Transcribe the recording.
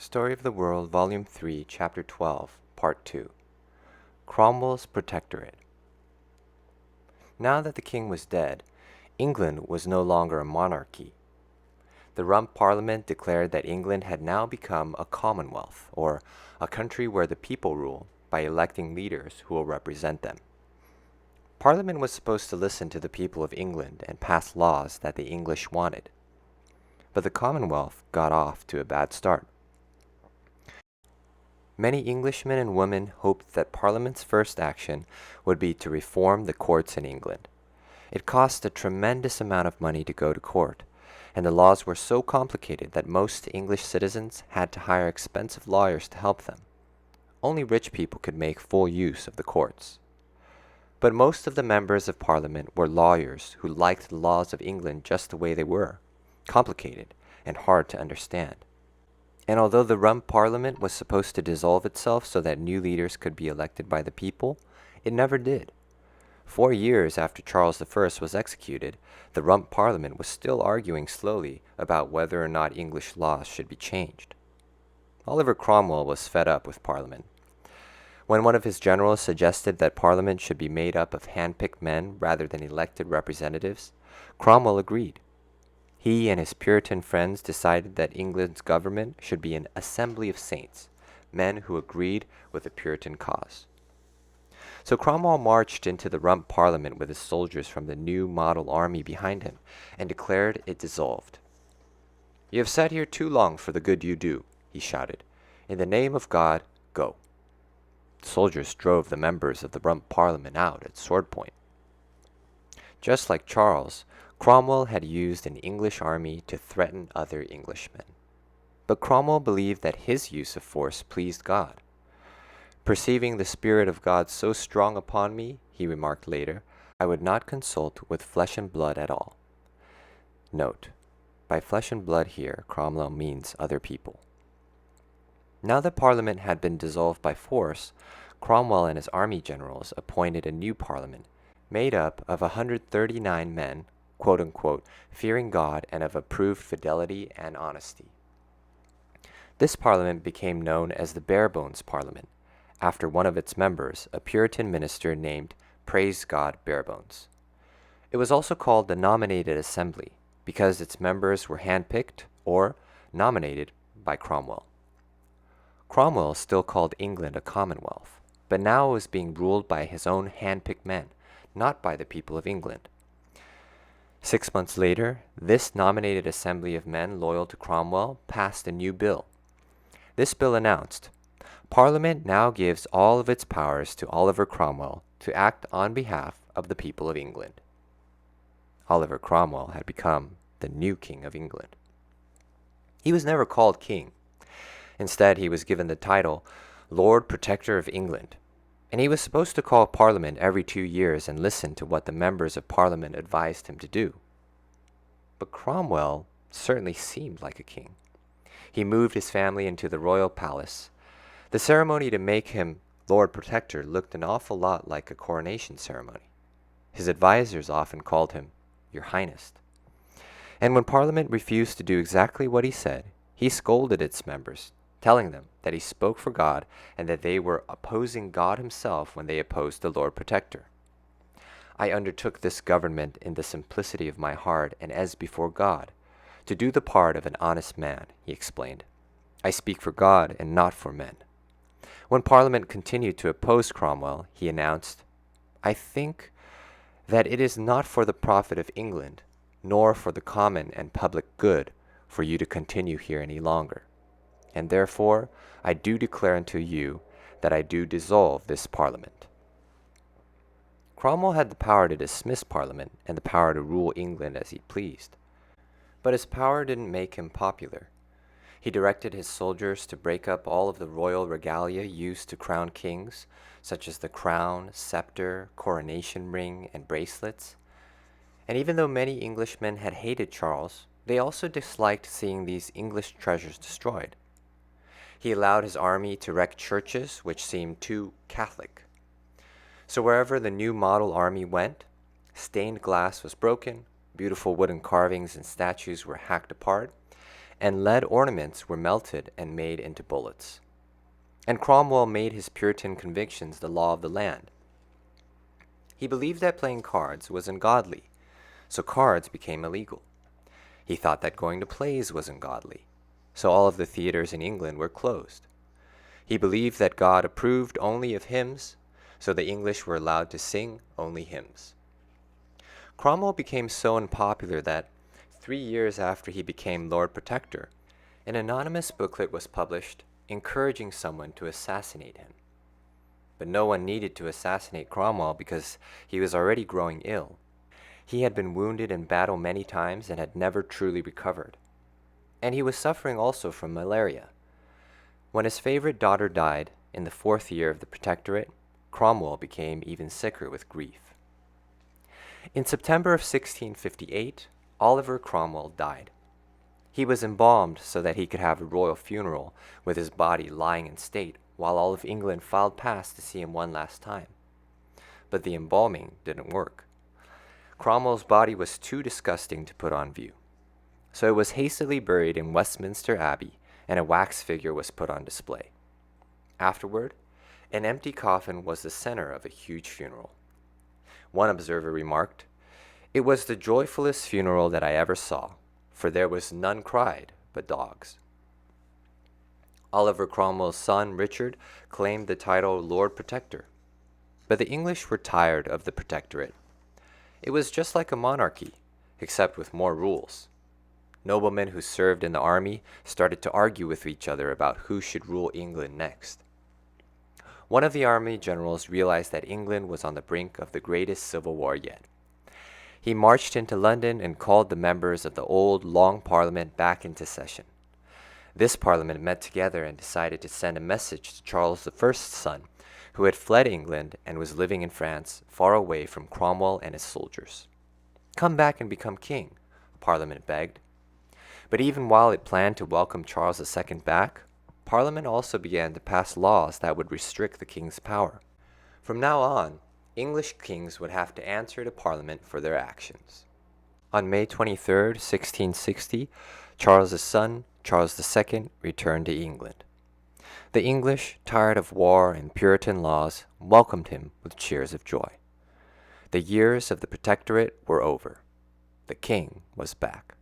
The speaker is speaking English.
Story of the World, Volume 3, Chapter 12, Part 2. Cromwell's Protectorate. Now that the king was dead, England was no longer a monarchy. The Rump Parliament declared that England had now become a commonwealth, or a country where the people rule by electing leaders who will represent them. Parliament was supposed to listen to the people of England and pass laws that the English wanted. But the Commonwealth got off to a bad start. Many Englishmen and women hoped that Parliament's first action would be to reform the courts in England. It cost a tremendous amount of money to go to court, and the laws were so complicated that most English citizens had to hire expensive lawyers to help them. Only rich people could make full use of the courts. But most of the members of Parliament were lawyers who liked the laws of England just the way they were, complicated and hard to understand. And although the Rump Parliament was supposed to dissolve itself so that new leaders could be elected by the people, it never did. 4 years after Charles I was executed, the Rump Parliament was still arguing slowly about whether or not English laws should be changed. Oliver Cromwell was fed up with Parliament. When one of his generals suggested that Parliament should be made up of hand-picked men rather than elected representatives, Cromwell agreed. He and his Puritan friends decided that England's government should be an assembly of saints, men who agreed with the Puritan cause. So Cromwell marched into the Rump Parliament with his soldiers from the new model army behind him and declared it dissolved. "You have sat here too long for the good you do," he shouted. "In the name of God, go." The soldiers drove the members of the Rump Parliament out at sword point. Just like Charles, Cromwell had used an English army to threaten other Englishmen. But Cromwell believed that his use of force pleased God. "Perceiving the Spirit of God so strong upon me," he remarked later, "I would not consult with flesh and blood at all." Note: by flesh and blood here, Cromwell means other people. Now that Parliament had been dissolved by force, Cromwell and his army generals appointed a new Parliament, made up of 139 men, quote-unquote, fearing God and of approved fidelity and honesty. This Parliament became known as the Barebones Parliament, after one of its members, a Puritan minister named Praise God Barebones. It was also called the Nominated Assembly, because its members were handpicked or nominated by Cromwell. Cromwell still called England a commonwealth, but now it was being ruled by his own handpicked men, not by the people of England. 6 months later, this nominated assembly of men loyal to Cromwell passed a new bill. This bill announced, "Parliament now gives all of its powers to Oliver Cromwell to act on behalf of the people of England." Oliver Cromwell had become the new King of England. He was never called king. Instead, he was given the title Lord Protector of England, and he was supposed to call Parliament every 2 years and listen to what the members of Parliament advised him to do. But Cromwell certainly seemed like a king. He moved his family into the royal palace. The ceremony to make him Lord Protector looked an awful lot like a coronation ceremony. His advisors often called him Your Highness. And when Parliament refused to do exactly what he said, he scolded its members, telling them that he spoke for God and that they were opposing God himself when they opposed the Lord Protector. "I undertook this government in the simplicity of my heart and as before God, to do the part of an honest man," he explained. "I speak for God and not for men." When Parliament continued to oppose Cromwell, he announced, "I think that it is not for the profit of England, nor for the common and public good, for you to continue here any longer. And therefore I do declare unto you that I do dissolve this Parliament." Cromwell had the power to dismiss Parliament and the power to rule England as he pleased. But his power didn't make him popular. He directed his soldiers to break up all of the royal regalia used to crown kings, such as the crown, scepter, coronation ring, and bracelets. And even though many Englishmen had hated Charles, they also disliked seeing these English treasures destroyed. He allowed his army to wreck churches which seemed too Catholic. So wherever the new model army went, stained glass was broken, beautiful wooden carvings and statues were hacked apart, and lead ornaments were melted and made into bullets. And Cromwell made his Puritan convictions the law of the land. He believed that playing cards was ungodly, so cards became illegal. He thought that going to plays was ungodly, so all of the theaters in England were closed. He believed that God approved only of hymns, so the English were allowed to sing only hymns. Cromwell became so unpopular that 3 years after he became Lord Protector, an anonymous booklet was published encouraging someone to assassinate him. But no one needed to assassinate Cromwell because he was already growing ill. He had been wounded in battle many times and had never truly recovered. And he was suffering also from malaria. When his favorite daughter died in the 4th year of the Protectorate, Cromwell became even sicker with grief. In September of 1658, Oliver Cromwell died. He was embalmed so that he could have a royal funeral with his body lying in state while all of England filed past to see him one last time. But the embalming didn't work. Cromwell's body was too disgusting to put on view. So it was hastily buried in Westminster Abbey and a wax figure was put on display. Afterward, an empty coffin was the center of a huge funeral. One observer remarked, "It was the joyfulest funeral that I ever saw, for there was none cried but dogs." Oliver Cromwell's son, Richard, claimed the title Lord Protector. But the English were tired of the Protectorate. It was just like a monarchy, except with more rules. Noblemen who served in the army started to argue with each other about who should rule England next. One of the army generals realized that England was on the brink of the greatest civil war yet. He marched into London and called the members of the old, long parliament back into session. This parliament met together and decided to send a message to Charles I's son, who had fled England and was living in France, far away from Cromwell and his soldiers. "Come back and become king," Parliament begged. But even while it planned to welcome Charles II back, Parliament also began to pass laws that would restrict the king's power. From now on, English kings would have to answer to Parliament for their actions. On May 23, 1660, Charles's son, Charles II, returned to England. The English, tired of war and Puritan laws, welcomed him with cheers of joy. The years of the Protectorate were over. The king was back.